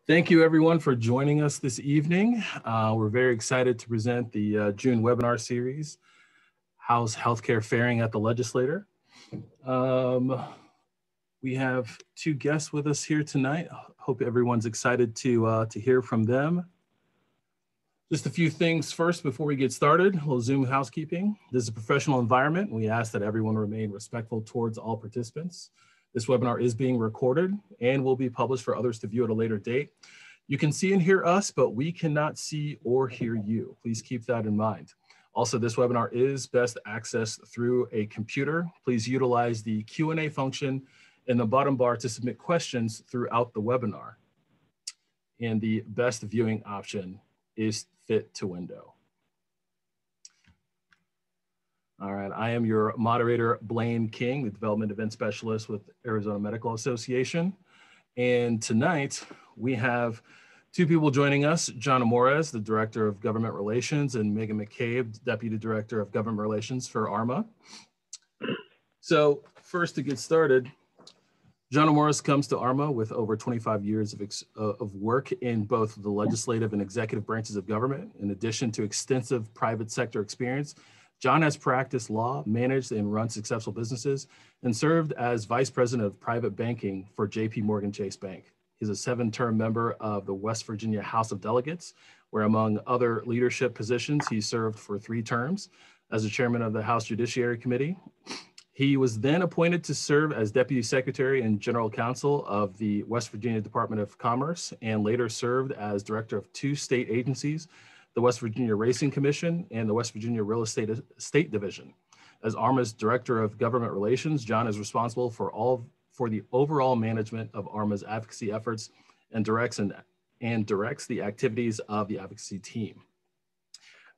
Thank you everyone for joining us this evening. We're very excited to present the June webinar series, How's Healthcare Faring at the Legislature? We have two guests with us here tonight. Hope everyone's excited to hear from them. Just a few things first before we get started. A little Zoom housekeeping. This is a professional environment. We ask that everyone remain respectful towards all participants. This webinar is being recorded and will be published for others to view at a later date. You can see and hear us, but we cannot see or hear you. Please keep that in mind. Also, this webinar is best accessed through a computer. Please utilize the Q&A function in the bottom bar to submit questions throughout the webinar. And the best viewing option is fit to window. All right, I am your moderator, Blaine King, the Development Event Specialist with Arizona Medical Association. And tonight we have two people joining us, John Amores, the Director of Government Relations, and Megan McCabe, Deputy Director of Government Relations for ArMA. So first to get started, John Amores comes to ArMA with over 25 years of work in both the legislative and executive branches of government. In addition to extensive private sector experience, John has practiced law, managed and run successful businesses, and served as Vice President of Private Banking for JP Morgan Chase Bank. He's a 7-term member of the West Virginia House of Delegates, where among other leadership positions, he served for 3 terms as the chairman of the House Judiciary Committee. He was then appointed to serve as Deputy Secretary and General Counsel of the West Virginia Department of Commerce, and later served as Director of 2 state agencies, the West Virginia Racing Commission and the West Virginia Real Estate Division. As ArMA's Director of Government Relations, John is responsible for the overall management of ArMA's advocacy efforts and directs the activities of the advocacy team.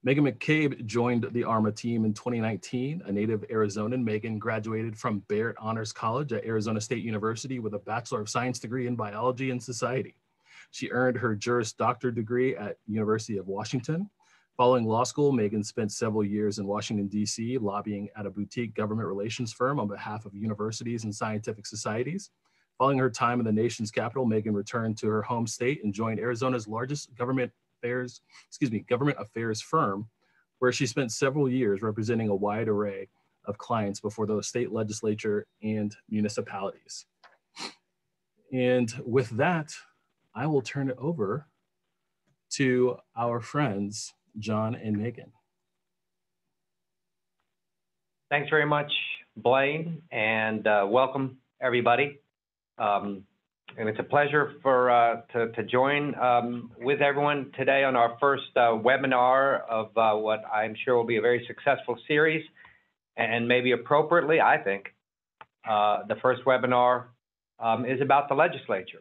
Megan McCabe joined the ArMA team in 2019. A native Arizonan, Megan graduated from Barrett Honors College at Arizona State University with a Bachelor of Science degree in Biology and Society. She earned her Juris Doctor degree at University of Washington. Following law school, Megan spent several years in Washington, D.C., lobbying at a boutique government relations firm on behalf of universities and scientific societies. Following her time in the nation's capital, Megan returned to her home state and joined Arizona's largest government affairs firm, where she spent several years representing a wide array of clients before the state legislature and municipalities. And with that, I will turn it over to our friends, John and Megan. Thanks very much, Blaine, and welcome everybody. And it's a pleasure to join with everyone today on our first webinar of what I'm sure will be a very successful series, and maybe appropriately, I think, the first webinar is about the legislature.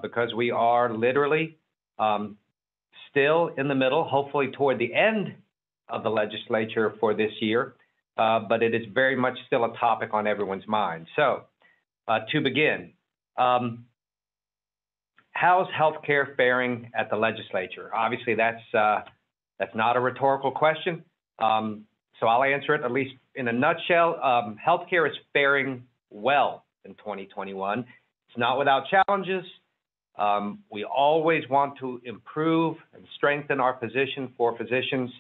Because we are literally still in the middle, hopefully toward the end of the legislature for this year, but it is very much still a topic on everyone's mind. So to begin, how's healthcare faring at the legislature? Obviously, that's not a rhetorical question, so I'll answer it at least in a nutshell. Healthcare is faring well in 2021. It's not without challenges. We always want to improve and strengthen our position for physicians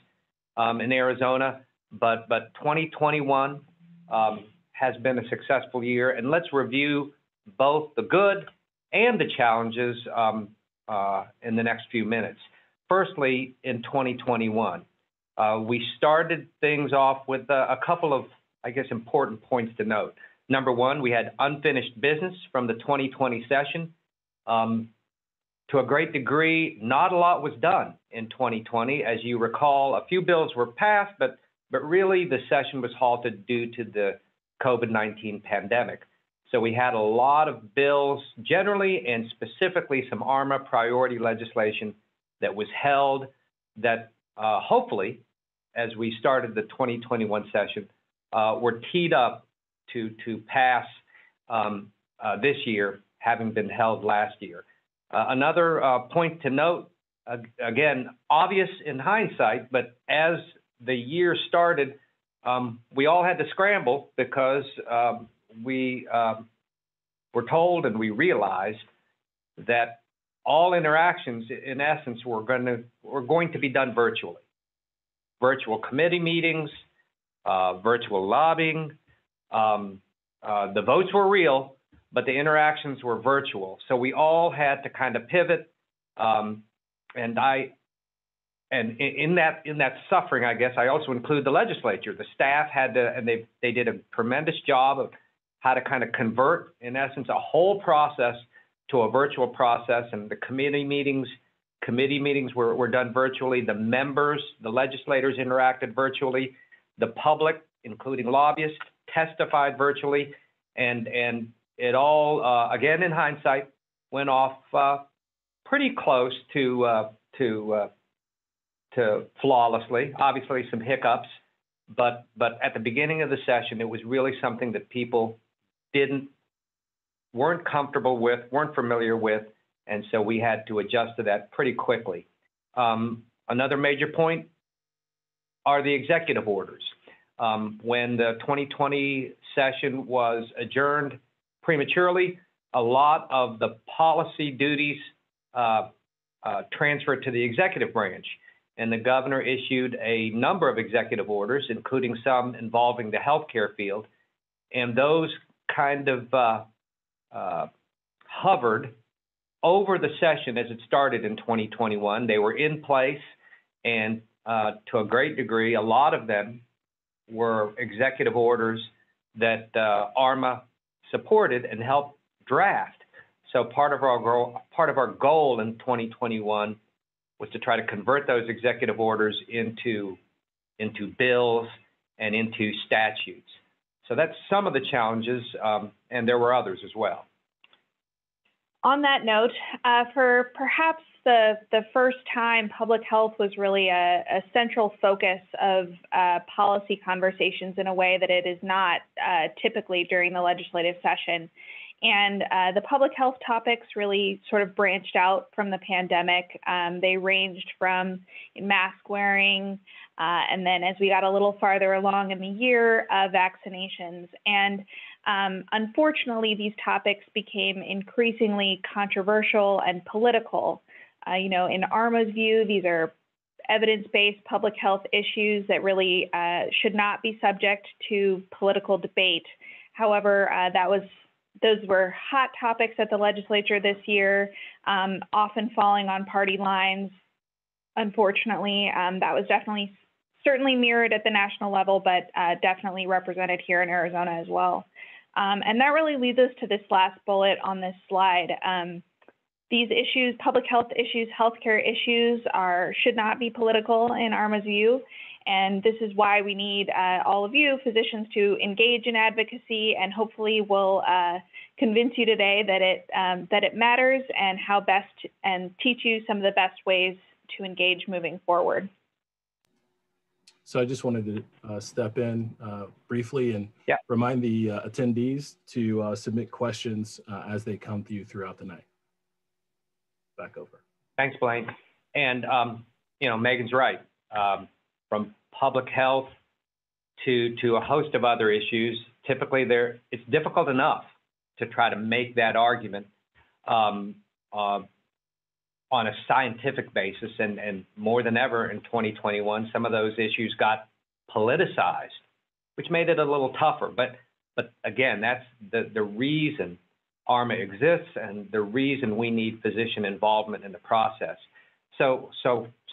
in Arizona, but 2021 has been a successful year, and let's review both the good and the challenges in the next few minutes. Firstly, in 2021, we started things off with a couple of, I guess, important points to note. Number one, we had unfinished business from the 2020 session. To a great degree, not a lot was done in 2020. As you recall, a few bills were passed, but really the session was halted due to the COVID-19 pandemic. So we had a lot of bills generally and specifically some ArMA priority legislation that was held that hopefully, as we started the 2021 session, were teed up to pass this year, having been held last year. Another point to note, again, obvious in hindsight, but as the year started, we all had to scramble because we were told and we realized that all interactions, in essence, were going to be done virtually. Virtual committee meetings, virtual lobbying. The votes were real, but the interactions were virtual. So we all had to kind of pivot. And in that suffering, I guess, I also include the legislature. The staff had to, and they did a tremendous job of how to kind of convert, in essence, a whole process to a virtual process. And the committee meetings were done virtually. The members, the legislators interacted virtually. The public, including lobbyists, testified virtually. And it all, again, in hindsight, went off pretty close to flawlessly. Obviously, some hiccups, but at the beginning of the session, it was really something that people weren't comfortable with, weren't familiar with, and so we had to adjust to that pretty quickly. Another major point are the executive orders. When the 2020 session was adjourned prematurely, a lot of the policy duties transferred to the executive branch, and the governor issued a number of executive orders, including some involving the healthcare field, and those kind of hovered over the session as it started in 2021. They were in place, and to a great degree, a lot of them were executive orders that ArMA supported and helped draft. So part of our goal in 2021 was to try to convert those executive orders into bills and into statutes. So that's some of the challenges, and there were others as well. On that note, for perhaps the first time, public health was really a central focus of policy conversations in a way that it is not typically during the legislative session. And the public health topics really sort of branched out from the pandemic. They ranged from mask wearing, and then as we got a little farther along in the year, vaccinations. And unfortunately, these topics became increasingly controversial and political. In ArMA's view, these are evidence-based public health issues that really should not be subject to political debate. However, those were hot topics at the legislature this year, often falling on party lines. Unfortunately, that was certainly mirrored at the national level, but definitely represented here in Arizona as well. And that really leads us to this last bullet on this slide. These issues, public health issues, healthcare issues, should not be political in ArMA's view. And this is why we need all of you physicians to engage in advocacy, and hopefully we'll convince you today that it matters and how best, and teach you some of the best ways to engage moving forward. So I just wanted to step in briefly and remind the attendees to submit questions as they come to you throughout the night. Back over. Thanks, Blaine. And Megan's right. From public health to a host of other issues, typically it's difficult enough to try to make that argument on a scientific basis, and more than ever in 2021, some of those issues got politicized, which made it a little tougher. But again, that's the reason ArMA exists and the reason we need physician involvement in the process. So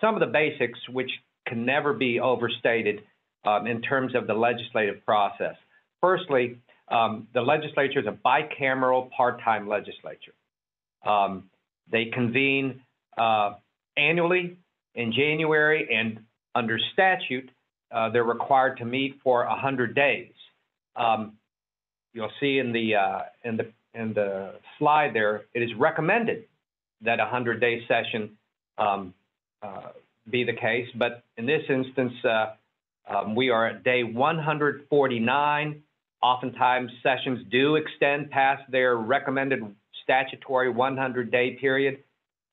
some of the basics, which can never be overstated in terms of the legislative process. Firstly, the legislature is a bicameral part-time legislature. They convene annually in January, and under statute, they're required to meet for 100 days. You'll see in the slide there, it is recommended that a 100-day session be the case, but in this instance, we are at day 149. Oftentimes, sessions do extend past their recommended statutory 100-day period.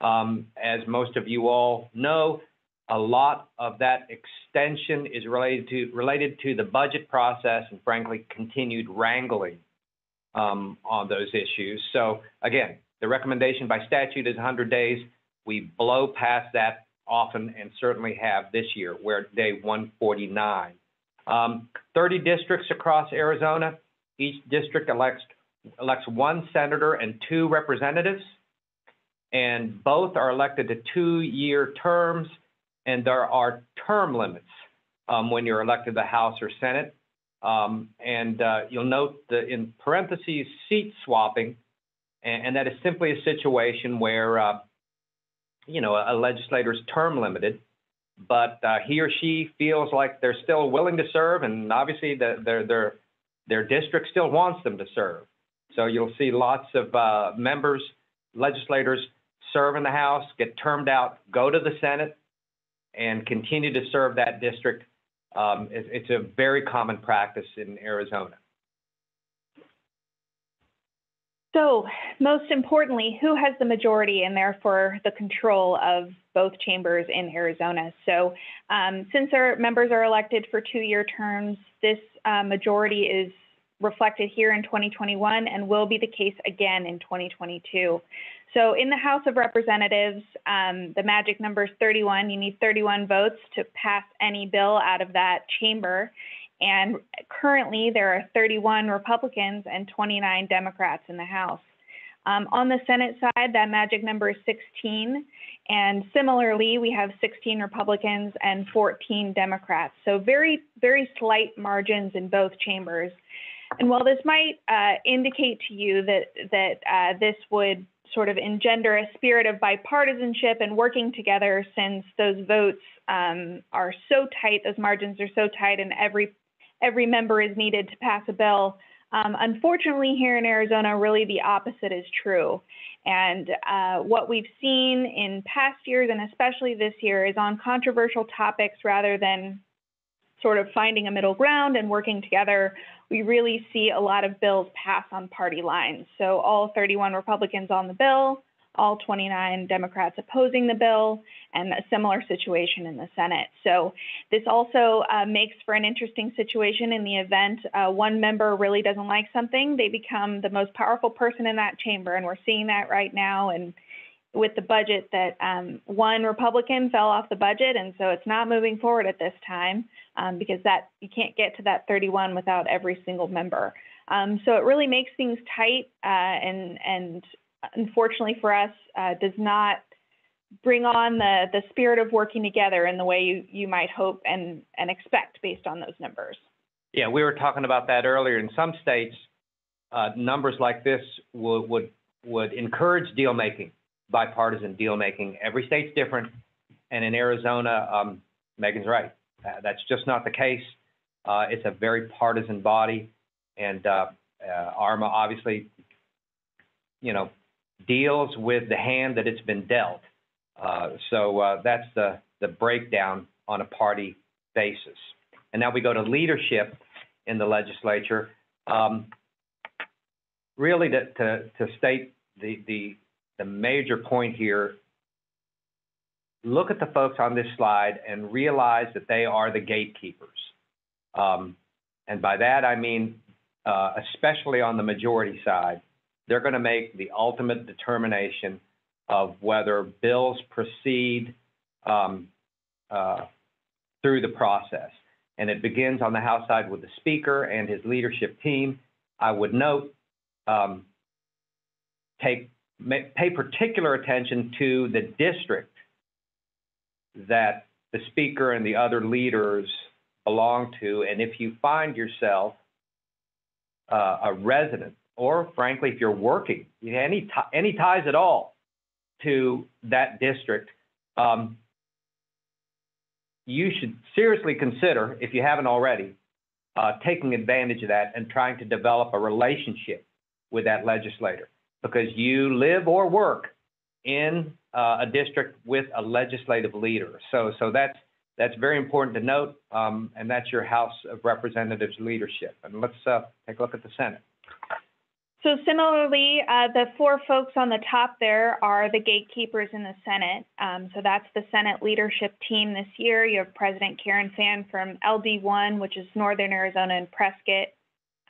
As most of you all know, a lot of that extension is related to the budget process and, frankly, continued wrangling on those issues. So, again, The recommendation by statute is 100 days. We blow past that often and certainly have this year. We're at day 149. 30 districts across Arizona. Each district elects one senator and 2 representatives, and both are elected to 2-year terms, and there are term limits when you're elected to the House or Senate. You'll note in parentheses, seat swapping, and that is simply a situation where, a legislator is term limited, but he or she feels like they're still willing to serve, and obviously their district still wants them to serve. So you'll see lots of legislators serve in the House, get termed out, go to the Senate, and continue to serve that district. It's a very common practice in Arizona. So most importantly, who has the majority and therefore the control of both chambers in Arizona? So since our members are elected for 2-year terms, this majority is reflected here in 2021 and will be the case again in 2022. So in the House of Representatives, the magic number is 31. You need 31 votes to pass any bill out of that chamber. And currently there are 31 Republicans and 29 Democrats in the House. On the Senate side, that magic number is 16. And similarly, we have 16 Republicans and 14 Democrats. So very, very slight margins in both chambers. And while this might indicate to you that this would sort of engender a spirit of bipartisanship and working together, since those votes are so tight, those margins are so tight, and every member is needed to pass a bill. Unfortunately, here in Arizona, really the opposite is true. And what we've seen in past years, and especially this year, is on controversial topics, rather than sort of finding a middle ground and working together, we really see a lot of bills pass on party lines. So all 31 Republicans on the bill, all 29 Democrats opposing the bill, and a similar situation in the Senate. So this also makes for an interesting situation in the event one member really doesn't like something, they become the most powerful person in that chamber. And we're seeing that right now. And with the budget, that one Republican fell off the budget, and so it's not moving forward at this time because you can't get to that 31 without every single member. So it really makes things tight, and unfortunately for us, does not bring on the spirit of working together in the way you might hope and expect based on those numbers. Yeah, we were talking about that earlier. In some states, numbers like this would encourage deal making, bipartisan deal making. Every state's different, and in Arizona, Megan's right. That's just not the case. It's a very partisan body, and ArMA obviously, deals with the hand that it's been dealt. So that's the breakdown on a party basis. And now we go to leadership in the legislature. Really, to state the major point here, look at the folks on this slide and realize that they are the gatekeepers. And by that, I mean, especially on the majority side, they're going to make the ultimate determination of whether bills proceed through the process. And it begins on the House side with the Speaker and his leadership team. I would note, pay particular attention to the district that the Speaker and the other leaders belong to. And if you find yourself a resident, or frankly, if you're working, any ties at all to that district, you should seriously consider, if you haven't already, taking advantage of that and trying to develop a relationship with that legislator, because you live or work in a district with a legislative leader. So that's very important to note, and that's your House of Representatives leadership. And let's take a look at the Senate. So similarly, the four folks on the top there are the gatekeepers in the Senate. So that's the Senate leadership team this year. You have President Karen Fan from LD1, which is Northern Arizona and Prescott.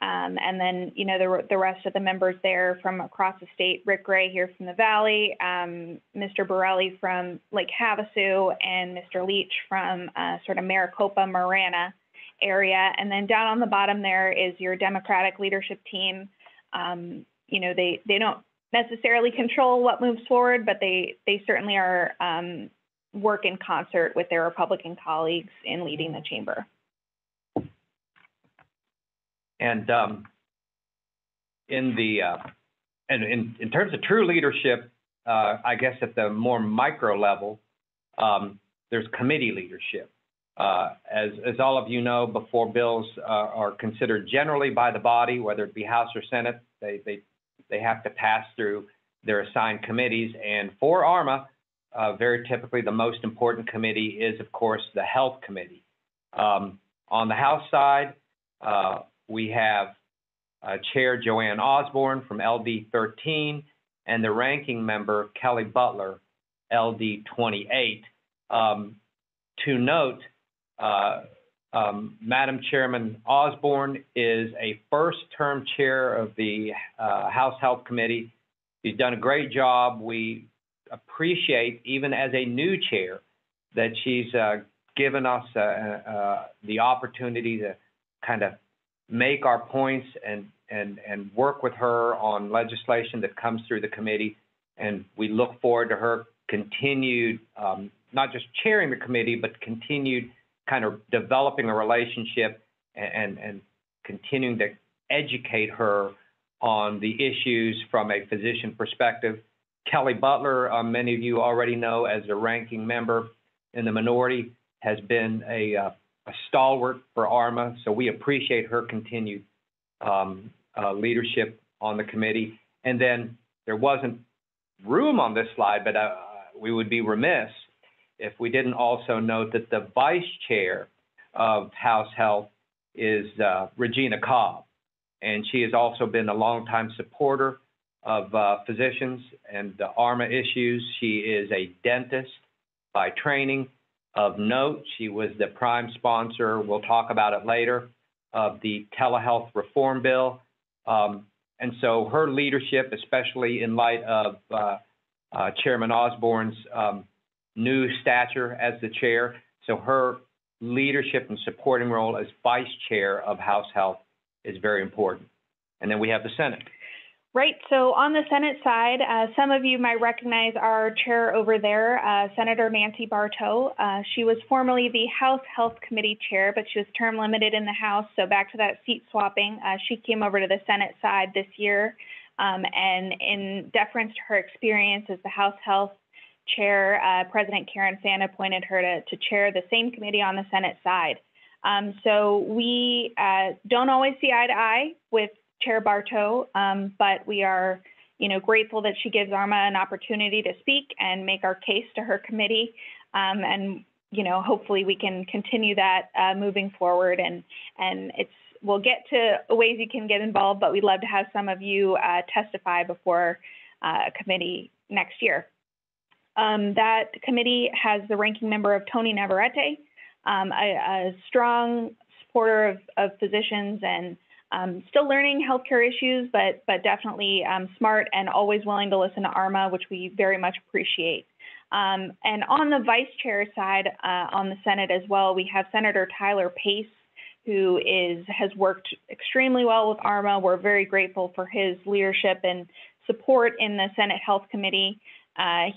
And then, you know, the rest of the members there from across the state, Rick Gray here from the Valley, Mr. Borelli from Lake Havasu, and Mr. Leach from sort of Maricopa, Marana area. And then down on the bottom there is your Democratic leadership team. You know, they don't necessarily control what moves forward, but they certainly are work in concert with their Republican colleagues in leading the chamber. And in terms of true leadership, I guess at the more micro level, there's committee leadership. As all of you know, before bills are considered generally by the body, whether it be House or Senate, they have to pass through their assigned committees. And for ArMA, very typically the most important committee is, of course, the Health Committee. On the House side, we have Chair Joanne Osborne from LD 13 and the ranking member Kelly Butler, LD 28. To note, Madam Chairman Osborne is a first-term chair of the House Health Committee. She's done a great job. We appreciate, even as a new chair, that she's given us the opportunity to kind of make our points and work with her on legislation that comes through the committee. And we look forward to her continued, not just chairing the committee, but continued kind of developing a relationship and continuing to educate her on the issues from a physician perspective. Kelly Butler, many of you already know as a ranking member in the minority, has been a stalwart for ArMA, so we appreciate her continued leadership on the committee. And then there wasn't room on this slide, but we would be remiss if we didn't also note that the vice chair of House Health is Regina Cobb, and she has also been a longtime supporter of physicians and ArMA issues. She is a dentist by training. Of note, she was the prime sponsor, we'll talk about it later, of the telehealth reform bill. And so her leadership, especially in light of Chairman Osborne's new stature as the chair, so her leadership and supporting role as vice chair of House Health is very important. And then we have the Senate. Right. So on the Senate side, some of you might recognize our chair over there, Senator Nancy Bartow. She was formerly the House Health Committee chair, but she was term limited in the House. So back to that seat swapping, she came over to the Senate side this year. And in deference to her experience as the House Health chair, President Karen Fann appointed her to chair the same committee on the Senate side. So we don't always see eye to eye with Chair Bartow, but we are, grateful that she gives ArMA an opportunity to speak and make our case to her committee. And hopefully we can continue that moving forward. And we'll get to ways you can get involved, but we'd love to have some of you testify before a committee next year. That committee has the ranking member of Tony Navarrete, a strong supporter of physicians and still learning healthcare issues, but definitely smart and always willing to listen to ArMA, which we very much appreciate. And on the vice chair side, on the Senate as well, we have Senator Tyler Pace, who has worked extremely well with ArMA. We're very grateful for his leadership and support in the Senate Health Committee.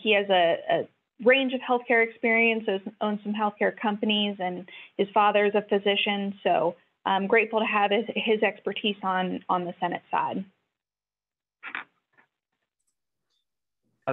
He has a range of healthcare experience, owns some healthcare companies, and his father is a physician. So I'm grateful to have his expertise on the Senate side.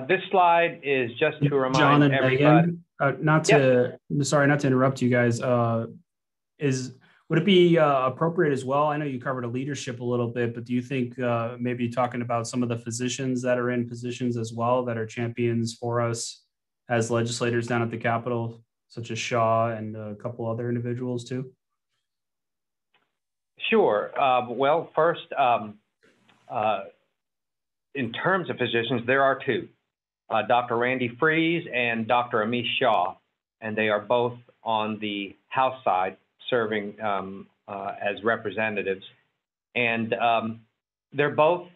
This slide is just to remind John and everybody. Megan, sorry, not to interrupt you guys. Would it be appropriate as well? I know you covered a leadership a little bit, but do you think maybe talking about some of the physicians that are in positions as well that are champions for us as legislators down at the Capitol, such as Shaw and a couple other individuals too? Sure. Well, first, in terms of physicians, there are two, Dr. Randy Freeze and Dr. Amish Shaw, and they are both on the House side serving as representatives. And they're both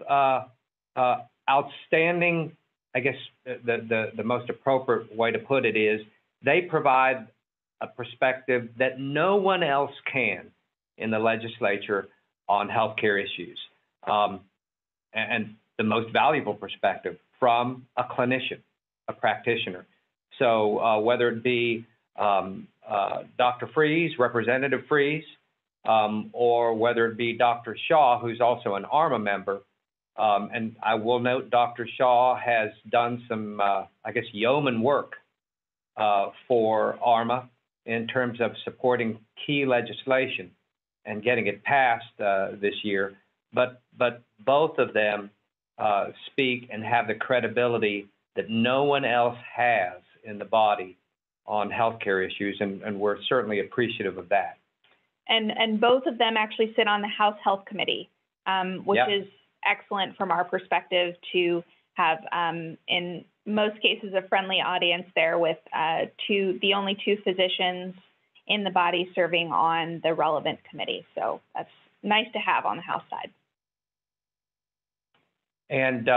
outstanding. I guess the most appropriate way to put it is they provide a perspective that no one else can in the legislature on healthcare issues, and the most valuable perspective from a clinician, a practitioner. So whether it be Dr. Freeze, Representative Freeze, or whether it be Dr. Shaw, who's also an ArMA member, and I will note Dr. Shaw has done some, I guess, yeoman work for ArMA in terms of supporting key legislation and getting it passed this year. But both of them speak and have the credibility that no one else has in the body on healthcare issues, and we're certainly appreciative of that. And both of them actually sit on the House Health Committee, which is excellent from our perspective to have, in most cases, a friendly audience there with the only two physicians in the body serving on the relevant committee. So that's nice to have on the House side. And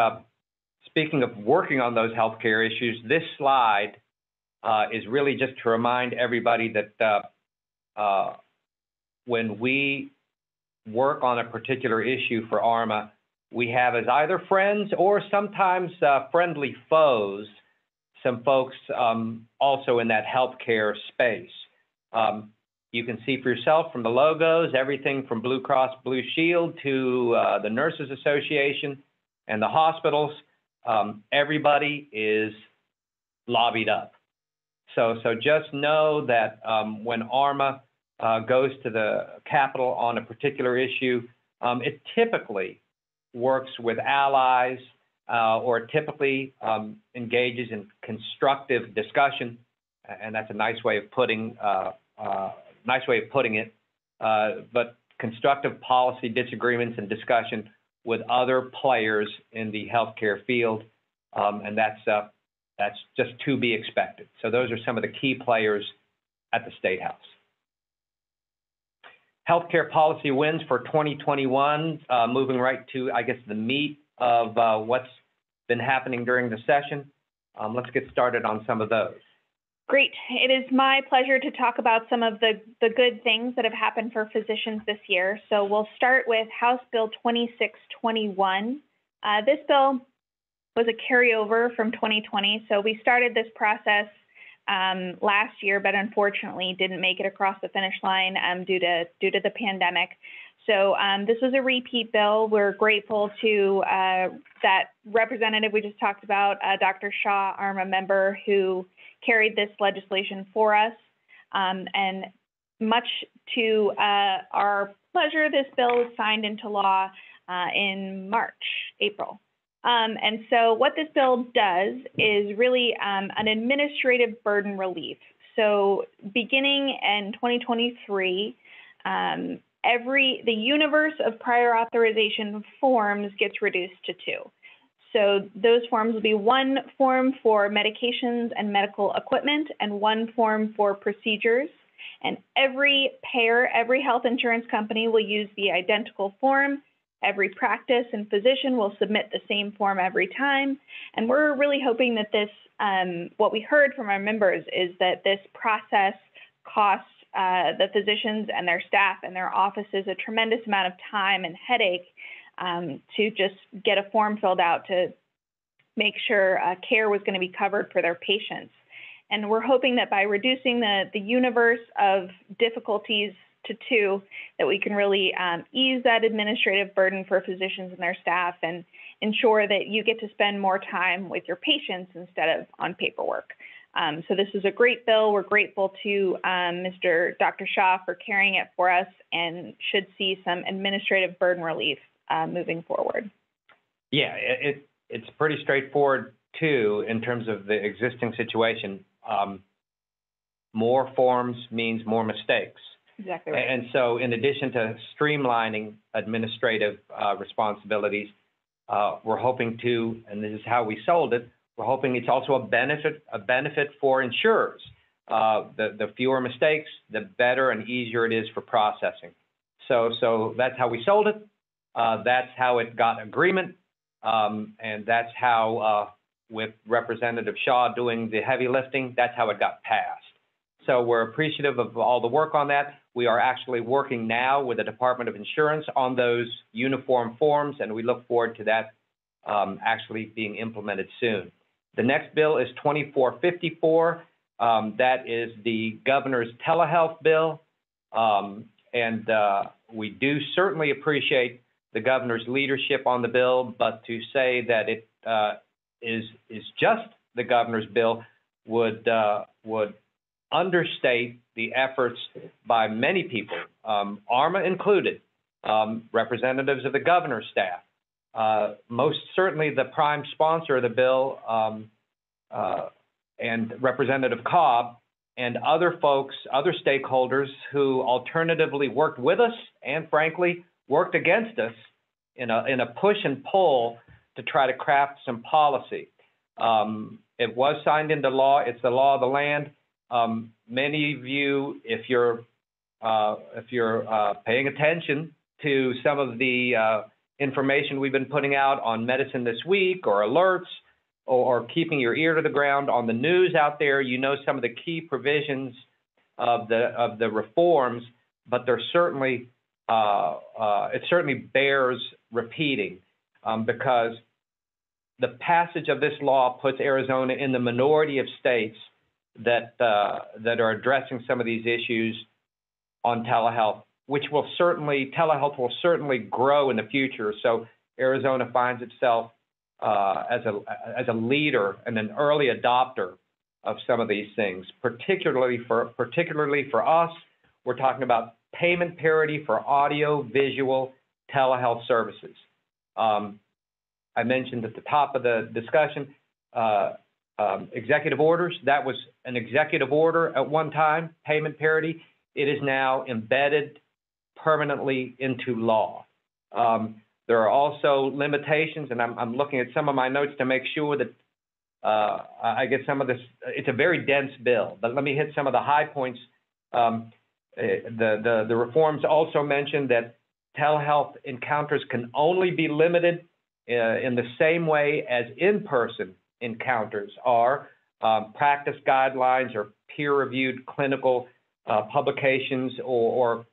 speaking of working on those healthcare issues, this slide is really just to remind everybody that when we work on a particular issue for ArMA, we have as either friends or sometimes friendly foes, some folks also in that healthcare space. You can see for yourself from the logos, everything from Blue Cross Blue Shield to the Nurses Association and the hospitals, everybody is lobbied up. So just know that when ArMA goes to the Capitol on a particular issue, it typically works with allies or typically engages in constructive discussion, and that's a nice way of putting it. But constructive policy disagreements and discussion with other players in the healthcare field, and that's just to be expected. So those are some of the key players at the State House. Healthcare policy wins for 2021, moving right to, I guess, the meat of what's been happening during the session. Let's get started on some of those. Great. It is my pleasure to talk about some of the good things that have happened for physicians this year. So we'll start with House Bill 2621. This bill was a carryover from 2020. So we started this process last year, but unfortunately didn't make it across the finish line due to the pandemic. So this was a repeat bill. We're grateful to that representative we just talked about, Dr. Shaw, ArMA member, who carried this legislation for us. And much to our pleasure, this bill was signed into law in April. And so what this bill does is really an administrative burden relief. So beginning in 2023, the universe of prior authorization forms gets reduced to 2. So those forms will be one form for medications and medical equipment and one form for procedures. And every payer, every health insurance company will use the identical form. Every practice and physician will submit the same form every time. And we're really hoping that this, what we heard from our members is that this process costs the physicians and their staff and their offices a tremendous amount of time and headache to just get a form filled out to make sure care was going to be covered for their patients. And we're hoping that by reducing the universe of difficulties to 2, that we can really ease that administrative burden for physicians and their staff and ensure that you get to spend more time with your patients instead of on paperwork. So this is a great bill. We're grateful to Dr. Shaw for carrying it for us and should see some administrative burden relief moving forward. Yeah, it's pretty straightforward too in terms of the existing situation. More forms means more mistakes. Exactly right. And so in addition to streamlining administrative responsibilities, we're hoping to, and this is how we sold it, we're hoping it's also a benefit for insurers. The fewer mistakes, the better and easier it is for processing. So that's how we sold it. That's how it got agreement, and that's how, with Representative Shaw doing the heavy lifting, that's how it got passed. So we're appreciative of all the work on that. We are actually working now with the Department of Insurance on those uniform forms, and we look forward to that actually being implemented soon. The next bill is 2454. That is the governor's telehealth bill, and we do certainly appreciate the governor's leadership on the bill, but to say that it is just the governor's bill would understate the efforts by many people, ArMA included, representatives of the governor's staff, most certainly the prime sponsor of the bill, and Representative Cobb, and other folks, other stakeholders who alternatively worked with us and frankly worked against us in a push and pull to try to craft some policy. It was signed into law. It's the law of the land. Many of you, if you're paying attention to some of the information we've been putting out on Medicine This Week or alerts, or keeping your ear to the ground on the news out there, you know some of the key provisions of the reforms, but there's certainly it certainly bears repeating because the passage of this law puts Arizona in the minority of states that are addressing some of these issues on telehealth, which will certainly, telehealth will certainly grow in the future. So Arizona finds itself as a leader and an early adopter of some of these things, particularly for us. We're talking about payment parity for audio visual telehealth services. I mentioned at the top of the discussion executive orders. That was an executive order at one time, payment parity. It is now embedded permanently into law. There are also limitations, and I'm looking at some of my notes to make sure that I get some of this. It's a very dense bill, but let me hit some of the high points. The reforms also mention that telehealth encounters can only be limited in the same way as in-person encounters are. Practice guidelines or peer-reviewed clinical publications or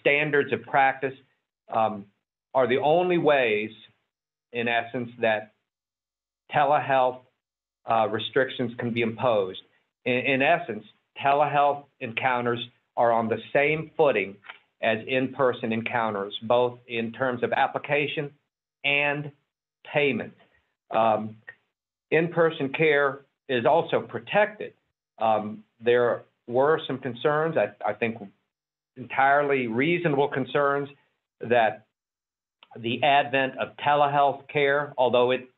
standards of practice are the only ways, in essence, that telehealth restrictions can be imposed. In essence, telehealth encounters are on the same footing as in-person encounters, both in terms of application and payment. In-person care is also protected. There were some concerns, I think entirely reasonable concerns, that the advent of telehealth care, although it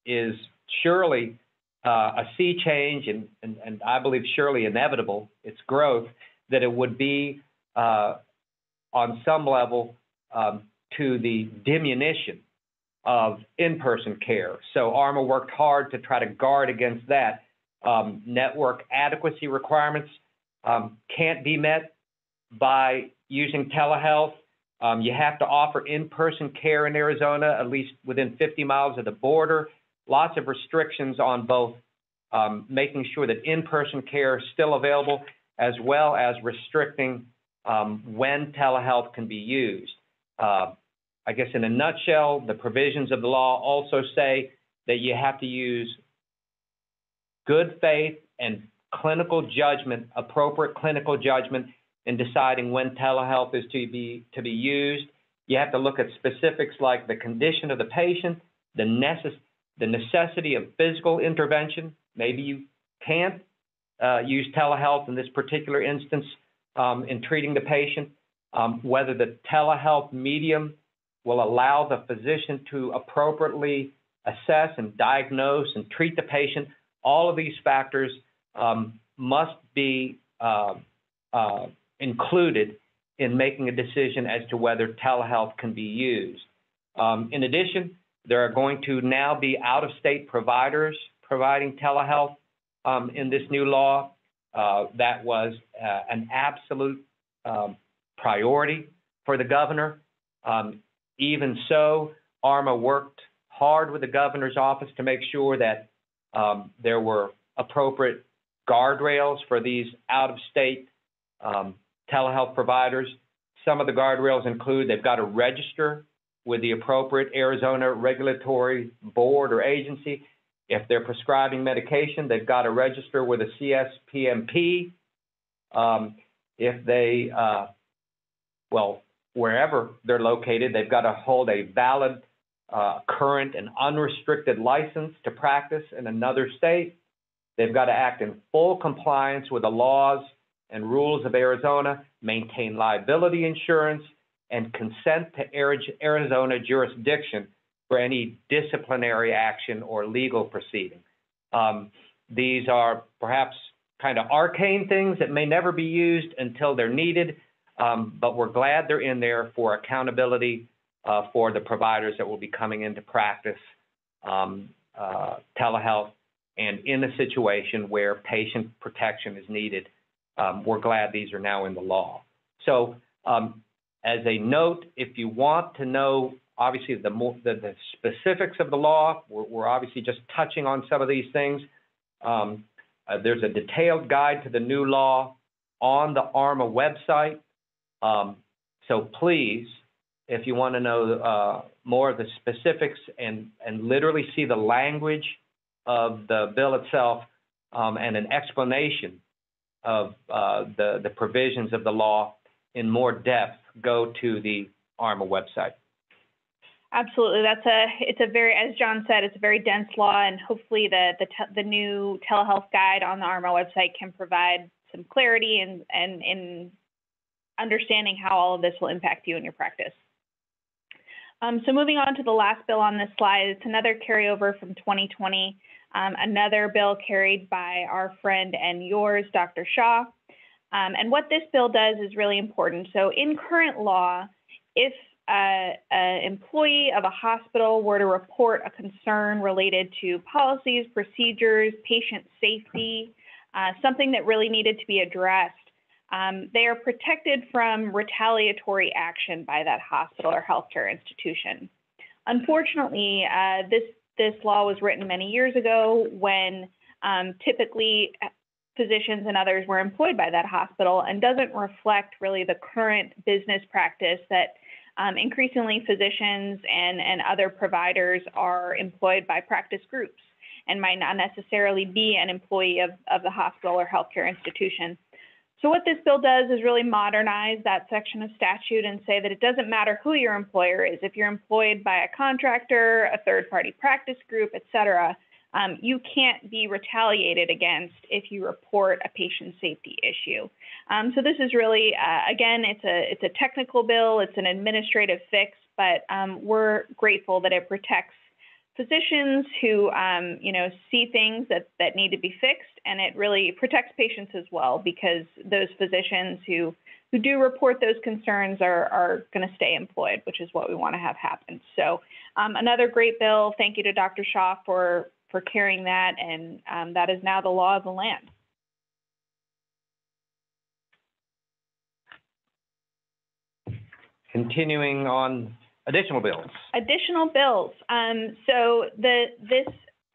is surely a sea change and I believe surely inevitable, its growth, that it would be on some level to the diminution of in-person care. So ArMA worked hard to try to guard against that. Network adequacy requirements can't be met by using telehealth. You have to offer in-person care in Arizona, at least within 50 miles of the border. Lots of restrictions on both making sure that in-person care is still available, as well as restricting when telehealth can be used. I guess in a nutshell, the provisions of the law also say that you have to use good faith and clinical judgment, appropriate clinical judgment, in deciding when telehealth is to be used. You have to look at specifics like the condition of the patient, the necessity of physical intervention. Maybe you can't use telehealth in this particular instance in treating the patient, whether the telehealth medium will allow the physician to appropriately assess and diagnose and treat the patient. All of these factors must be included in making a decision as to whether telehealth can be used. In addition, there are going to now be out-of-state providers providing telehealth in this new law. That was an absolute priority for the governor. Even so, ArMA worked hard with the governor's office to make sure that there were appropriate guardrails for these out-of-state telehealth providers. Some of the guardrails include they've got to register with the appropriate Arizona regulatory board or agency. If they're prescribing medication, they've got to register with a CSPMP. If they, wherever they're located, they've got to hold a valid, current and unrestricted license to practice in another state. They've got to act in full compliance with the laws and rules of Arizona, maintain liability insurance, and consent to Arizona jurisdiction for any disciplinary action or legal proceeding. These are perhaps kind of arcane things that may never be used until they're needed, but we're glad they're in there for accountability for the providers that will be coming into practice telehealth, and in a situation where patient protection is needed. We're glad these are now in the law. So as a note, if you want to know, obviously, the specifics of the law, we're obviously just touching on some of these things. There's a detailed guide to the new law on the ArMA website. So please, if you want to know more of the specifics and literally see the language of the bill itself and an explanation of the provisions of the law in more depth, go to the ArMA website. Absolutely, it's a very, as John said, it's a very dense law, and hopefully the new telehealth guide on the ArMA website can provide some clarity and in understanding how all of this will impact you in your practice. So moving on to the last bill on this slide, it's another carryover from 2020, another bill carried by our friend and yours, Dr. Shaw. And what this bill does is really important. So in current law, if an employee of a hospital were to report a concern related to policies, procedures, patient safety, something that really needed to be addressed, they are protected from retaliatory action by that hospital or healthcare institution. Unfortunately, this law was written many years ago when typically physicians and others were employed by that hospital, and doesn't reflect really the current business practice that increasingly physicians and other providers are employed by practice groups and might not necessarily be an employee of the hospital or healthcare institution. So what this bill does is really modernize that section of statute and say that it doesn't matter who your employer is. If you're employed by a contractor, a third-party practice group, et cetera, you can't be retaliated against if you report a patient safety issue. So this is really, again, it's a technical bill, it's an administrative fix, but we're grateful that it protects physicians who see things that need to be fixed, and it really protects patients as well, because those physicians who do report those concerns are going to stay employed, which is what we want to have happen. So another great bill. Thank you to Dr. Shaw for carrying that, and that is now the law of the land. Continuing on additional bills. Additional bills. So this,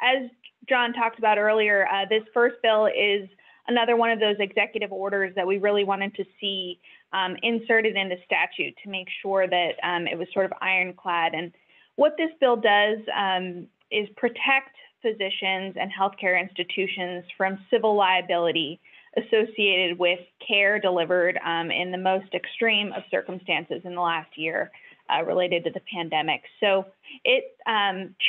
as John talked about earlier, this first bill is another one of those executive orders that we really wanted to see inserted into statute to make sure that it was sort of ironclad. And what this bill does is protect physicians and healthcare institutions from civil liability associated with care delivered in the most extreme of circumstances in the last year related to the pandemic. So it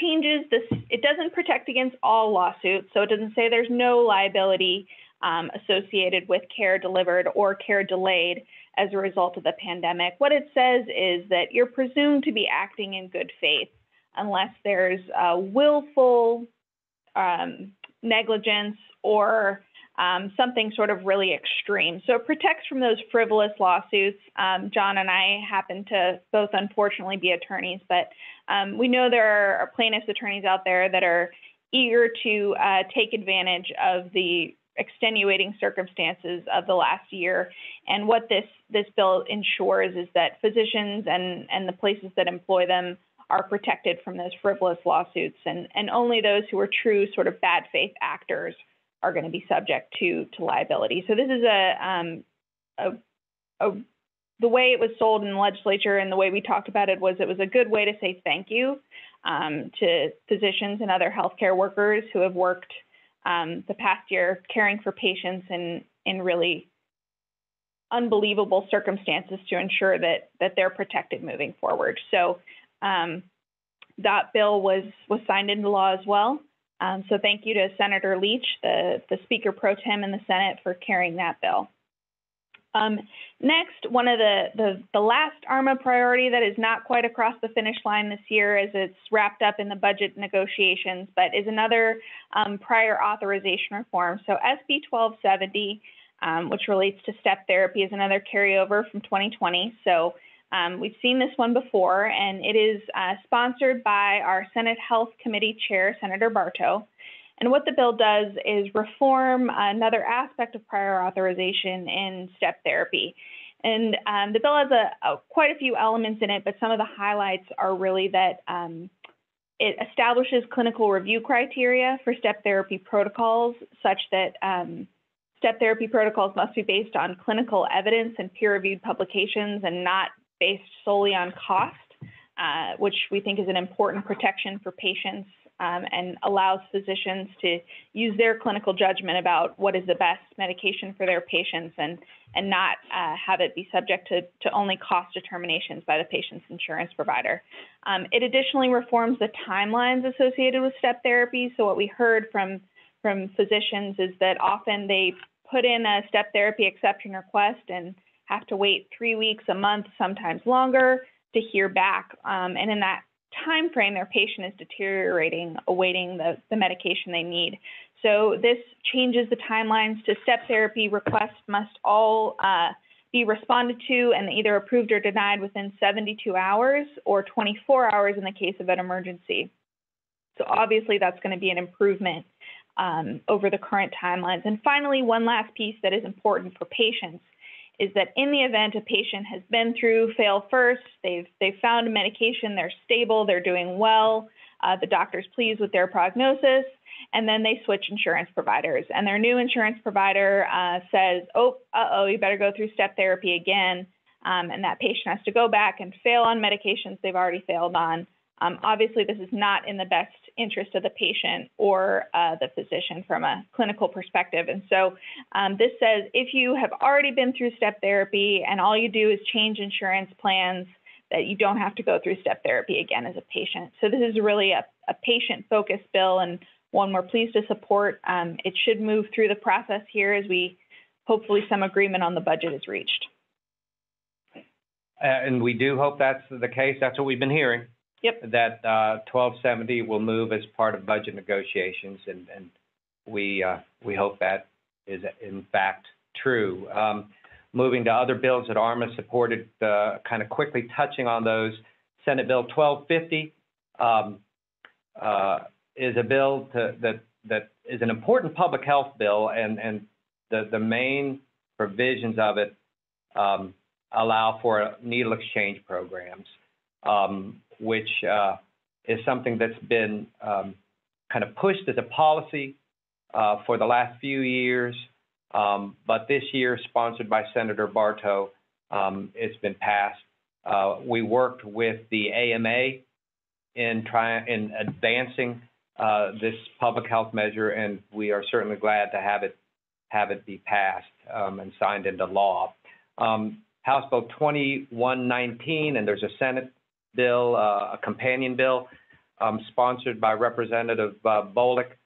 changes this. It doesn't protect against all lawsuits. So it doesn't say there's no liability associated with care delivered or care delayed as a result of the pandemic. What it says is that you're presumed to be acting in good faith unless there's willful negligence or something sort of really extreme. So it protects from those frivolous lawsuits. John and I happen to both unfortunately be attorneys, but we know there are plaintiffs' attorneys out there that are eager to take advantage of the extenuating circumstances of the last year. And what this bill ensures is that physicians and the places that employ them are protected from those frivolous lawsuits, and only those who are true sort of bad faith actors are going to be subject to liability. So this is the way it was sold in the legislature, and the way we talked about it was a good way to say thank you to physicians and other healthcare workers who have worked the past year caring for patients in really unbelievable circumstances to ensure that they're protected moving forward. So that bill was signed into law as well. So thank you to Senator Leach, the Speaker Pro Tem in the Senate, for carrying that bill. Next, one of the last ArMA priority that is not quite across the finish line this year, as it's wrapped up in the budget negotiations, but is another prior authorization reform. So SB 1270, which relates to step therapy, is another carryover from 2020. So we've seen this one before, and it is sponsored by our Senate Health Committee Chair, Senator Bartow. And what the bill does is reform another aspect of prior authorization in step therapy. And the bill has quite a few elements in it, but some of the highlights are really that it establishes clinical review criteria for step therapy protocols, such that step therapy protocols must be based on clinical evidence and peer-reviewed publications and not based solely on cost, which we think is an important protection for patients and allows physicians to use their clinical judgment about what is the best medication for their patients and not have it be subject to only cost determinations by the patient's insurance provider. It additionally reforms the timelines associated with step therapy. So what we heard from physicians is that often they put in a step therapy exception request and have to wait 3 weeks, a month, sometimes longer to hear back. And in that time frame, their patient is deteriorating, awaiting the medication they need. So this changes the timelines to step therapy requests must all be responded to and either approved or denied within 72 hours or 24 hours in the case of an emergency. So obviously that's going to be an improvement over the current timelines. And finally, one last piece that is important for patients is that in the event a patient has been through fail first, they've found a medication, they're stable, they're doing well, the doctor's pleased with their prognosis, and then they switch insurance providers. And their new insurance provider says, you better go through step therapy again, and that patient has to go back and fail on medications they've already failed on. Obviously, this is not in the best interest of the patient or the physician from a clinical perspective. And so this says if you have already been through step therapy and all you do is change insurance plans, that you don't have to go through step therapy again as a patient. So this is really a patient-focused bill and one we're pleased to support. It should move through the process here as hopefully some agreement on the budget is reached. And we do hope that's the case. That's what we've been hearing. Yep. That 1270 will move as part of budget negotiations, and we hope that is in fact true. Moving to other bills that ArMA supported, kind of quickly touching on those, Senate Bill 1250 is a bill that is an important public health bill, and the main provisions of it allow for needle exchange programs. Which is something that's been kind of pushed as a policy for the last few years, but this year, sponsored by Senator Bartow, it's been passed. We worked with the AMA in advancing this public health measure, and we are certainly glad to have it be passed and signed into law. House Bill 2119, and there's a Senate bill, a companion bill, sponsored by Representative Bolick.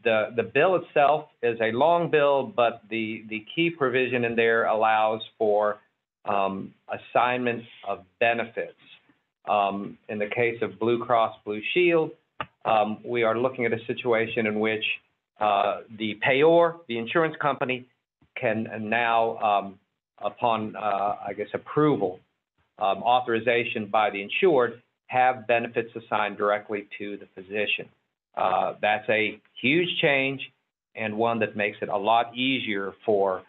The bill itself is a long bill, but the key provision in there allows for assignment of benefits. In the case of Blue Cross Blue Shield, we are looking at a situation in which the payor, the insurance company, can now, upon, approval, authorization by the insured, have benefits assigned directly to the physician. That's a huge change. and one that makes it a lot easier for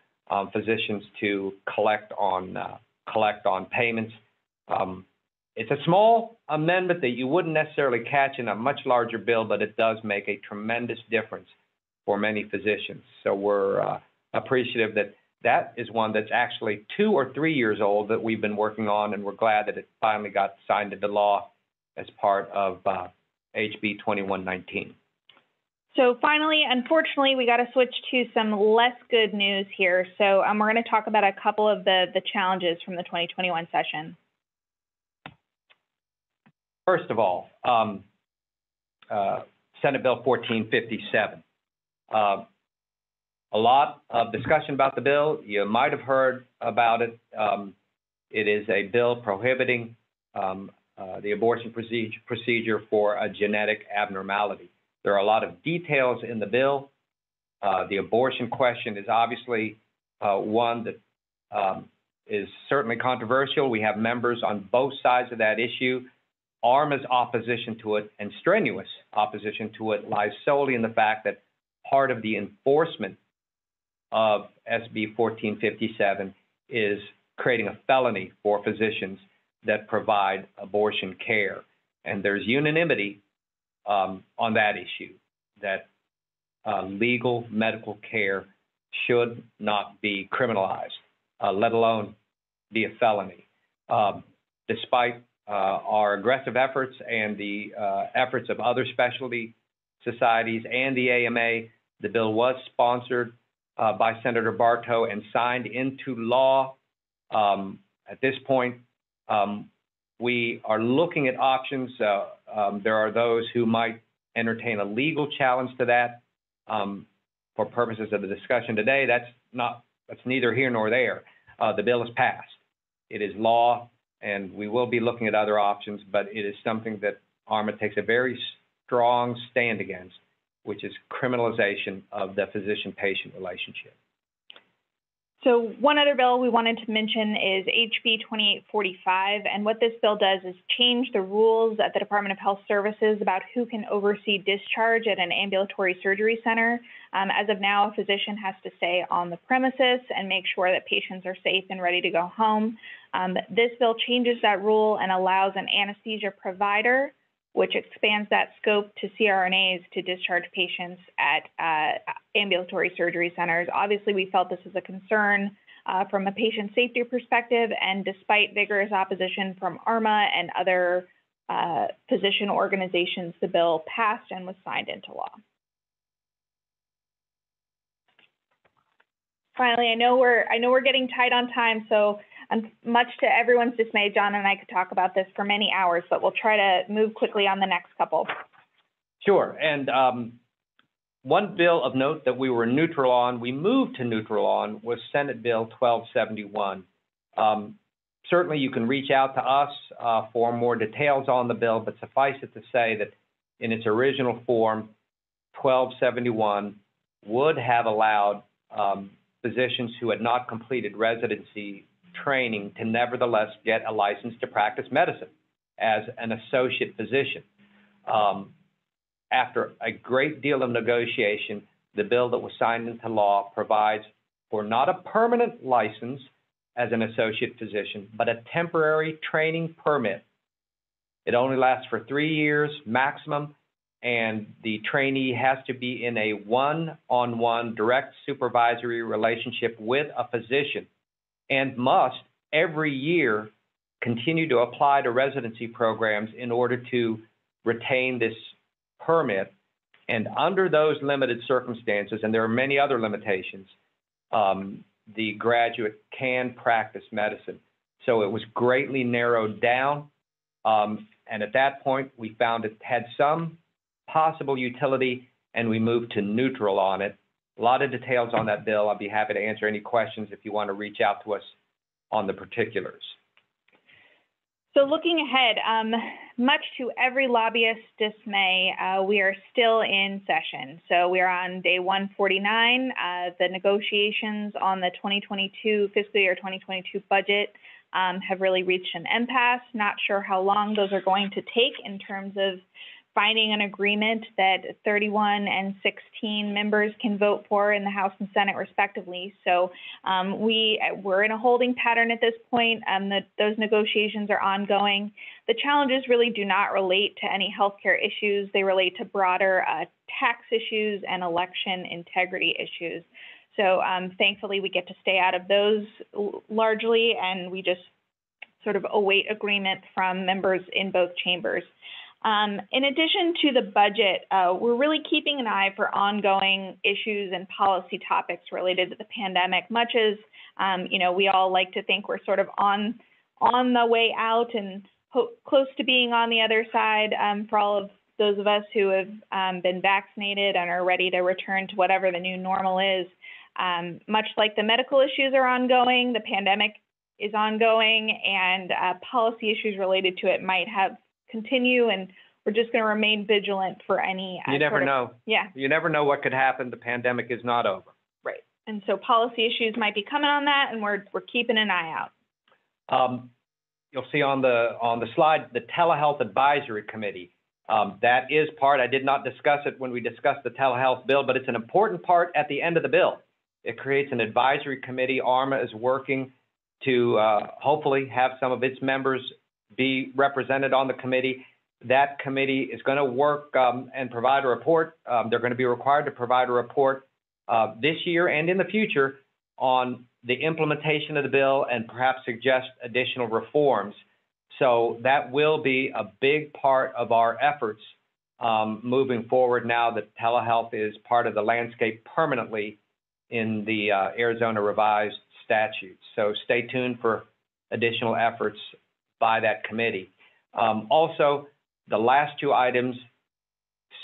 physicians to collect on payments. It's a small amendment that you wouldn't necessarily catch in a much larger bill, but it does make a tremendous difference for many physicians. So we're appreciative that that is one that's actually 2 or 3 years old that we've been working on, and we're glad that it finally got signed into law as part of HB 2119. So finally, unfortunately, we got to switch to some less good news here. So we're going to talk about a couple of the challenges from the 2021 session. First of all, Senate Bill 1457. A lot of discussion about the bill. You might have heard about it. It is a bill prohibiting the abortion procedure for a genetic abnormality. There are a lot of details in the bill. The abortion question is obviously one that is certainly controversial. We have members on both sides of that issue. ArMA's opposition to it and strenuous opposition to it lies solely in the fact that part of the enforcement of SB 1457 is creating a felony for physicians that provide abortion care. And there's unanimity on that issue, that legal medical care should not be criminalized, let alone be a felony. Despite our aggressive efforts and the efforts of other specialty societies and the AMA, the bill was sponsored by Senator Bartow and signed into law. At this point, we are looking at options. There are those who might entertain a legal challenge to that. For purposes of the discussion today, that's neither here nor there. The bill is passed. It is law, and we will be looking at other options, but it is something that ArMA takes a very strong stand against, which is criminalization of the physician-patient relationship. So one other bill we wanted to mention is HB 2845, and what this bill does is change the rules at the Department of Health Services about who can oversee discharge at an ambulatory surgery center. As of now, a physician has to stay on the premises and make sure that patients are safe and ready to go home. This bill changes that rule and allows an anesthesia provider, which expands that scope to CRNAs to discharge patients at ambulatory surgery centers. Obviously, we felt this is a concern from a patient safety perspective, and despite vigorous opposition from ArMA and other physician organizations, the bill passed and was signed into law. Finally, I know we're getting tight on time, so much to everyone's dismay, John and I could talk about this for many hours, but we'll try to move quickly on the next couple. Sure. And one bill of note that we were neutral on, we moved to neutral on, was Senate Bill 1271. Certainly, you can reach out to us for more details on the bill, but suffice it to say that in its original form, 1271 would have allowed physicians who had not completed residency training to nevertheless get a license to practice medicine as an associate physician. After a great deal of negotiation, the bill that was signed into law provides for not a permanent license as an associate physician, but a temporary training permit. It only lasts for 3 years maximum, and the trainee has to be in a one-on-one direct supervisory relationship with a physician, and must every year continue to apply to residency programs in order to retain this permit. And under those limited circumstances, and there are many other limitations, the graduate can practice medicine. So it was greatly narrowed down. And at that point, we found it had some possible utility, and we moved to neutral on it. A lot of details on that bill. I'll be happy to answer any questions if you want to reach out to us on the particulars. So looking ahead, much to every lobbyist's dismay, we are still in session. So we are on day 149. The negotiations on the 2022 fiscal year 2022 budget have really reached an impasse. Not sure how long those are going to take in terms of finding an agreement that 31 and 16 members can vote for in the House and Senate respectively. So we're in a holding pattern at this point. Those negotiations are ongoing. The challenges really do not relate to any healthcare issues. They relate to broader tax issues and election integrity issues. So thankfully, we get to stay out of those largely, and we just sort of await agreement from members in both chambers. In addition to the budget, we're really keeping an eye for ongoing issues and policy topics related to the pandemic. Much as we all like to think we're sort of on the way out and close to being on the other side for all of those of us who have been vaccinated and are ready to return to whatever the new normal is. Much like the medical issues are ongoing, the pandemic is ongoing, and policy issues related to it might have continue, and we're just going to remain vigilant for any. You never know. Yeah. You never know what could happen. The pandemic is not over. Right. And so policy issues might be coming on that, and we're keeping an eye out. You'll see on the slide the Telehealth Advisory Committee. That is part. I did not discuss it when we discussed the telehealth bill, but it's an important part at the end of the bill. It creates an advisory committee. ArMA is working to hopefully have some of its members be represented on the committee. That committee is going to work and provide a report. They're going to be required to provide a report this year and in the future on the implementation of the bill and perhaps suggest additional reforms. So that will be a big part of our efforts moving forward now that telehealth is part of the landscape permanently in the Arizona revised statutes. So stay tuned for additional efforts by that committee. Also, the last two items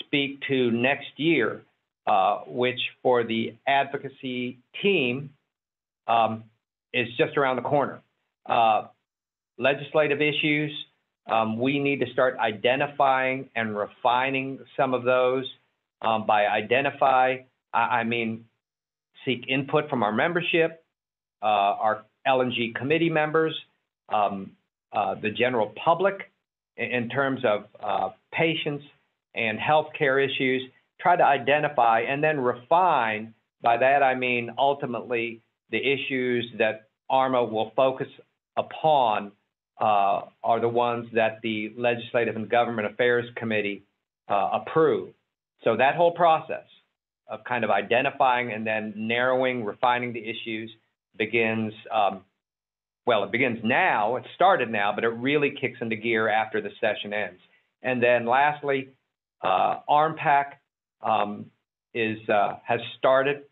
speak to next year, which for the advocacy team is just around the corner. Legislative issues, we need to start identifying and refining some of those. By identify, I mean seek input from our membership, our L&G committee members, the general public in terms of patients and healthcare issues, try to identify and then refine. By that, I mean ultimately the issues that ArMA will focus upon are the ones that the Legislative and Government Affairs Committee approve. So that whole process of kind of identifying and then narrowing, refining the issues begins, well, it begins now. It started now, but it really kicks into gear after the session ends. And then lastly, ArmPAC has started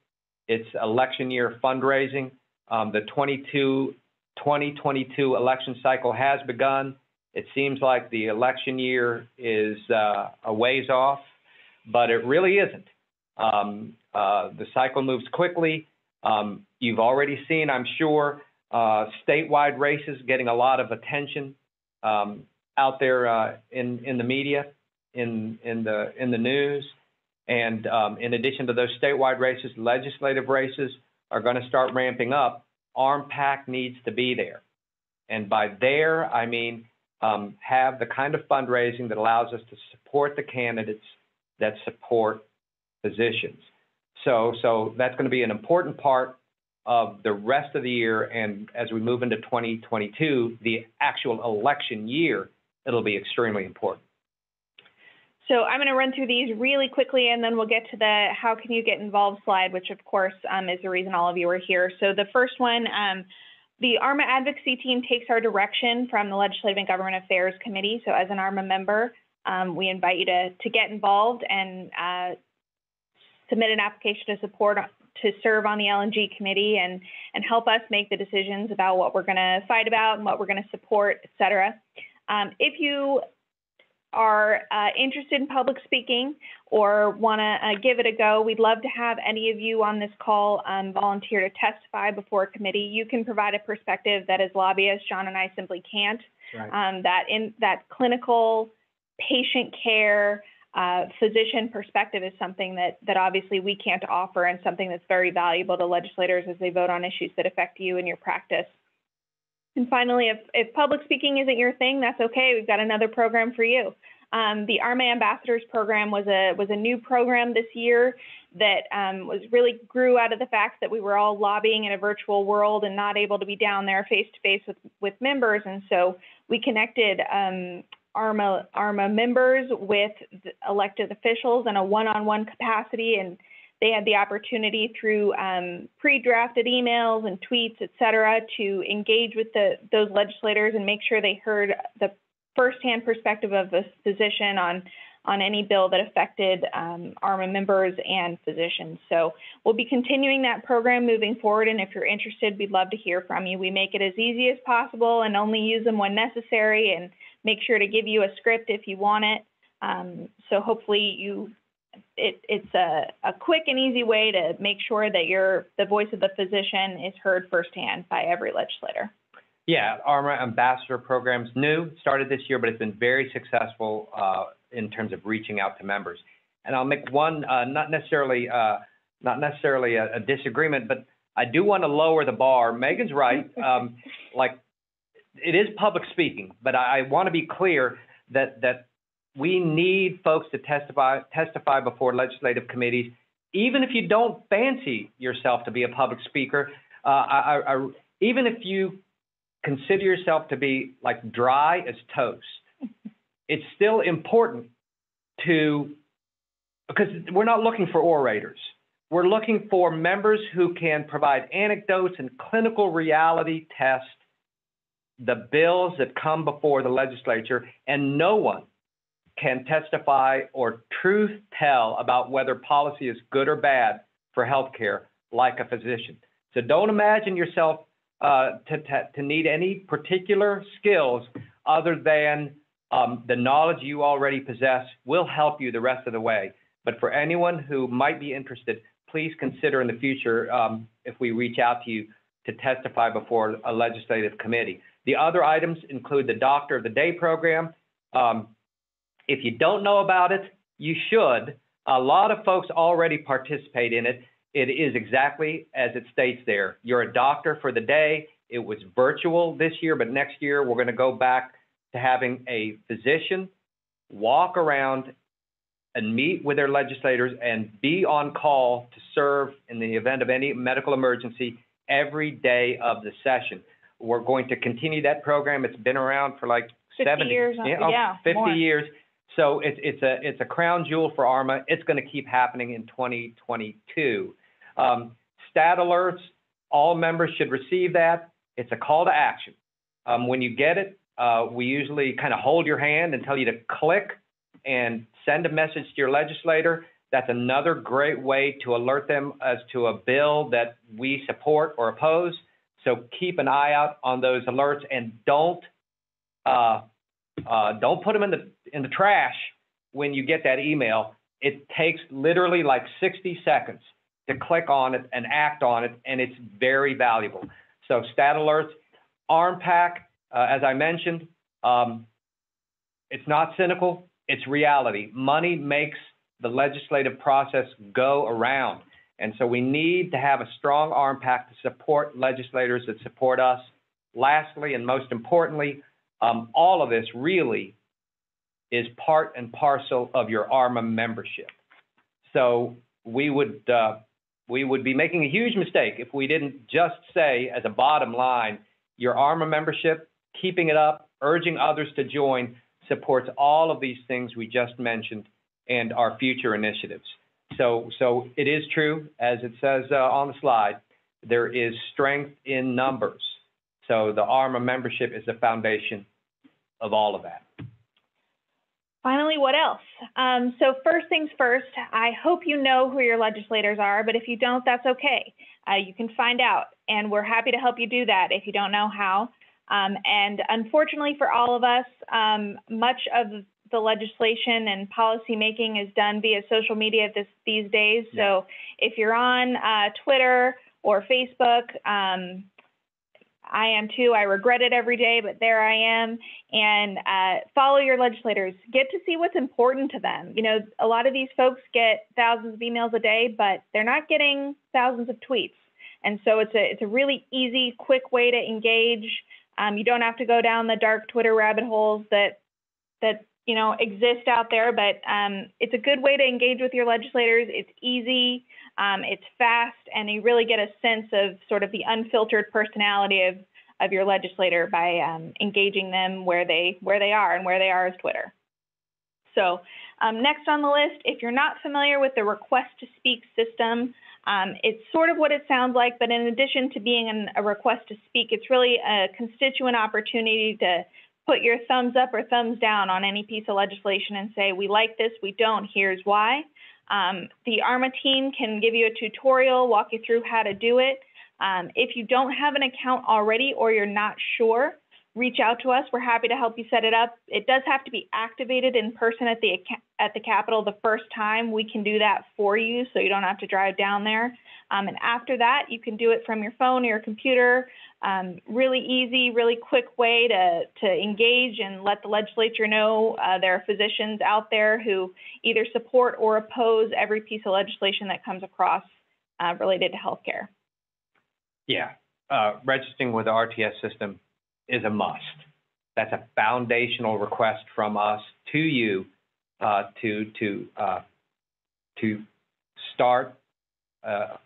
its election year fundraising. The 2022 election cycle has begun. It seems like the election year is a ways off, but it really isn't. The cycle moves quickly. You've already seen, I'm sure, statewide races getting a lot of attention out there in the media, in the news. And in addition to those statewide races, legislative races are going to start ramping up. ArmPAC needs to be there. And by there, I mean have the kind of fundraising that allows us to support the candidates that support positions. So that's going to be an important part of the rest of the year. And as we move into 2022, the actual election year, it'll be extremely important. So I'm going to run through these really quickly, and then we'll get to the how can you get involved slide, which of course is the reason all of you are here. So the first one, the ArMA advocacy team takes our direction from the Legislative and Government Affairs Committee. So as an ArMA member, we invite you to get involved and submit an application to serve on the L&G committee and help us make the decisions about what we're going to fight about and what we're going to support, et cetera. If you are interested in public speaking or want to give it a go, we'd love to have any of you on this call volunteer to testify before a committee. You can provide a perspective that as lobbyists, John and I simply can't. Right. That clinical patient care physician perspective is something that obviously we can't offer, and something that's very valuable to legislators as they vote on issues that affect you and your practice. And finally, if public speaking isn't your thing, that's okay. We've got another program for you. The ArMA Ambassadors Program was a new program this year that really grew out of the fact that we were all lobbying in a virtual world and not able to be down there face to face with members. And so we connected ArMA members with elected officials in a one-on-one capacity, and they had the opportunity through pre-drafted emails and tweets, et cetera, to engage with those legislators and make sure they heard the firsthand perspective of a physician on any bill that affected ArMA members and physicians. So we'll be continuing that program moving forward, and if you're interested, we'd love to hear from you. We make it as easy as possible and only use them when necessary, and make sure to give you a script if you want it. So hopefully it's a quick and easy way to make sure that the voice of the physician is heard firsthand by every legislator. Yeah, ArMA Ambassador Program's new, started this year, but it's been very successful in terms of reaching out to members. And I'll make one, not necessarily a disagreement, but I do want to lower the bar. Megan's right. Like, it is public speaking, but I want to be clear that we need folks to testify before legislative committees, even if you don't fancy yourself to be a public speaker. Even if you consider yourself to be like dry as toast, it's still important because we're not looking for orators. We're looking for members who can provide anecdotes and clinical reality test the bills that come before the legislature, and no one can testify or truth tell about whether policy is good or bad for healthcare like a physician. So don't imagine yourself to need any particular skills other than the knowledge you already possess will help you the rest of the way. But for anyone who might be interested, please consider in the future if we reach out to you to testify before a legislative committee. The other items include the Doctor of the Day program. If you don't know about it, you should. A lot of folks already participate in it. It is exactly as it states there. You're a doctor for the day. It was virtual this year, but next year we're going to go back to having a physician walk around and meet with their legislators and be on call to serve in the event of any medical emergency every day of the session. We're going to continue that program. It's been around for like 50 years. 50 more. years. So it's a crown jewel for ArMA. It's going to keep happening in 2022. Stat alerts, all members should receive that. It's a call to action. When you get it, we usually kind of hold your hand and tell you to click and send a message to your legislator. That's another great way to alert them as to a bill that we support or oppose. So keep an eye out on those alerts, and don't put them in the trash when you get that email. It takes literally like 60 seconds to click on it and act on it, and it's very valuable. So stat alerts, ArmPAC, as I mentioned, it's not cynical, it's reality. Money makes the legislative process go around. And so we need to have a strong ArmPAC to support legislators that support us. Lastly, and most importantly, all of this really is part and parcel of your ArMA membership. So we would be making a huge mistake if we didn't just say as a bottom line, your ArMA membership, keeping it up, urging others to join, supports all of these things we just mentioned and our future initiatives. So it is true, as it says on the slide, there is strength in numbers. So the ArMA membership is the foundation of all of that. Finally, what else? So first things first, I hope you know who your legislators are, but if you don't, that's okay. You can find out, and we're happy to help you do that if you don't know how. And unfortunately for all of us, much of the legislation and policy making is done via social media these days. Yeah. So if you're on Twitter or Facebook, I am too. I regret it every day, but there I am. And follow your legislators. Get to see what's important to them. You know, a lot of these folks get thousands of emails a day, but they're not getting thousands of tweets. And so it's a really easy, quick way to engage. You don't have to go down the dark Twitter rabbit holes that exist out there, but it's a good way to engage with your legislators. It's easy, it's fast, and you really get a sense of sort of the unfiltered personality of your legislator by engaging them where they are, and where they are is Twitter. So next on the list, if you're not familiar with the request to speak system, it's sort of what it sounds like, but in addition to being a request to speak, it's really a constituent opportunity to put your thumbs up or thumbs down on any piece of legislation and say, we like this, we don't, here's why. The ArMA team can give you a tutorial, walk you through how to do it. If you don't have an account already or you're not sure, reach out to us. We're happy to help you set it up. It does have to be activated in person at the Capitol the first time. We can do that for you, so you don't have to drive down there. And after that, you can do it from your phone or your computer. Really easy, really quick way to engage and let the legislature know there are physicians out there who either support or oppose every piece of legislation that comes across related to healthcare. Yeah, registering with the RTS system is a must. That's a foundational request from us to you to start.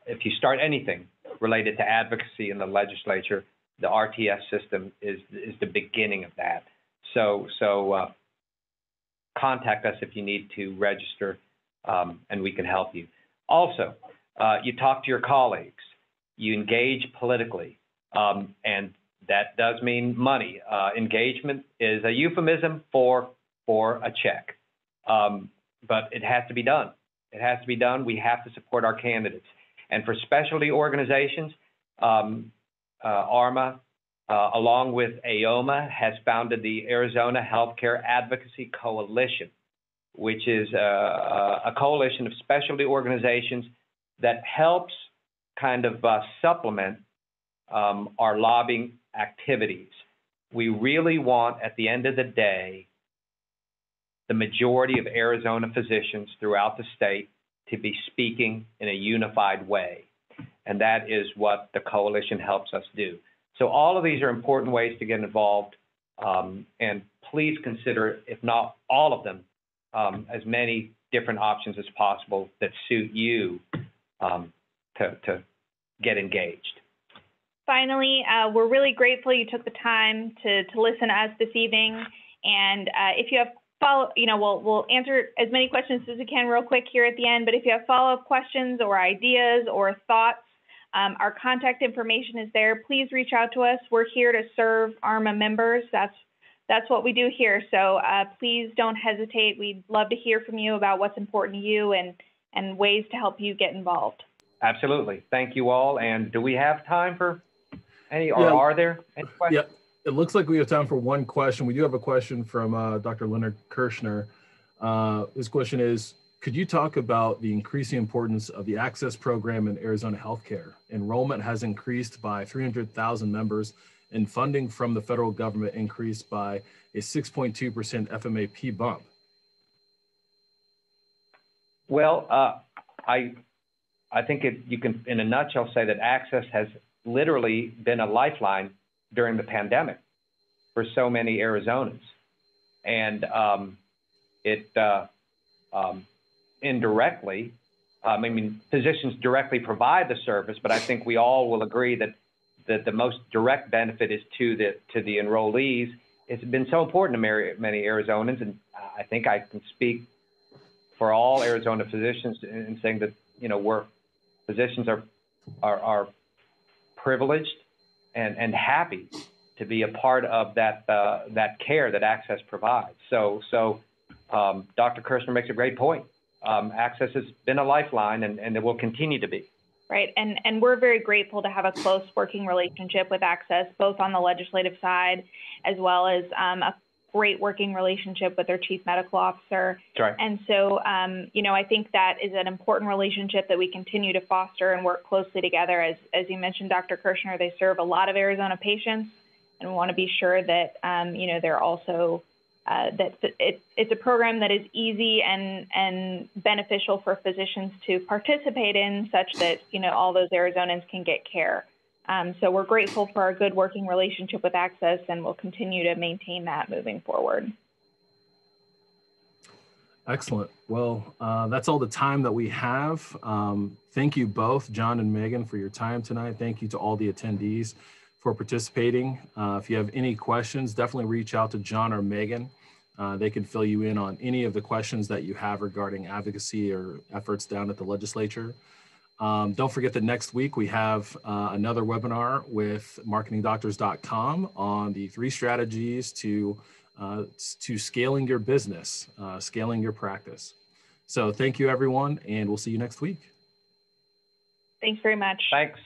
If you start anything related to advocacy in the legislature, the RTS system is the beginning of that. So contact us if you need to register, and we can help you. Also, you talk to your colleagues, you engage politically, and that does mean money. Engagement is a euphemism for a check, but it has to be done. It has to be done. We have to support our candidates. And for specialty organizations, ArMA, along with AOMA, has founded the Arizona Healthcare Advocacy Coalition, which is a coalition of specialty organizations that helps kind of supplement our lobbying activities. We really want, at the end of the day, the majority of Arizona physicians throughout the state to be speaking in a unified way. And that is what the coalition helps us do. So all of these are important ways to get involved. And please consider, if not all of them, as many different options as possible that suit you to get engaged. Finally, we're really grateful you took the time to listen to us this evening. And if you have we'll answer as many questions as we can real quick here at the end. But if you have follow-up questions or ideas or thoughts, our contact information is there. Please reach out to us. We're here to serve ArMA members. That's what we do here. So please don't hesitate. We'd love to hear from you about what's important to you and ways to help you get involved. Absolutely. Thank you all. And do we have time for any, or are there any questions? Yeah. It looks like we have time for one question. We do have a question from Dr. Leonard Kirshner. His question is, could you talk about the increasing importance of the Access program in Arizona healthcare? Enrollment has increased by 300,000 members, and funding from the federal government increased by a 6.2% FMAP bump. Well, I think you can, in a nutshell, say that Access has literally been a lifeline during the pandemic for so many Arizonans. And it indirectly, physicians directly provide the service, but I think we all will agree that the most direct benefit is to the enrollees. It's been so important to many Arizonans, and I think I can speak for all Arizona physicians in saying that, physicians are privileged and happy to be a part of that care that Access provides. So Dr. Kirshner makes a great point. Access has been a lifeline, and it will continue to be. Right, and we're very grateful to have a close working relationship with Access, both on the legislative side, as well as a great working relationship with their chief medical officer. That's right. And so, I think that is an important relationship that we continue to foster and work closely together. As you mentioned, Dr. Kirshner, they serve a lot of Arizona patients, and we want to be sure that, they're also, that it's a program that is easy and beneficial for physicians to participate in, such that, all those Arizonans can get care. So we're grateful for our good working relationship with Access, and we'll continue to maintain that moving forward. Excellent. Well, that's all the time that we have. Thank you both, John and Megan, for your time tonight. Thank you to all the attendees for participating. If you have any questions, definitely reach out to John or Megan. They can fill you in on any of the questions that you have regarding advocacy or efforts down at the legislature. Don't forget that next week we have another webinar with marketingdoctors.com on the 3 strategies to scaling your business, scaling your practice. So thank you, everyone, and we'll see you next week. Thanks very much. Thanks.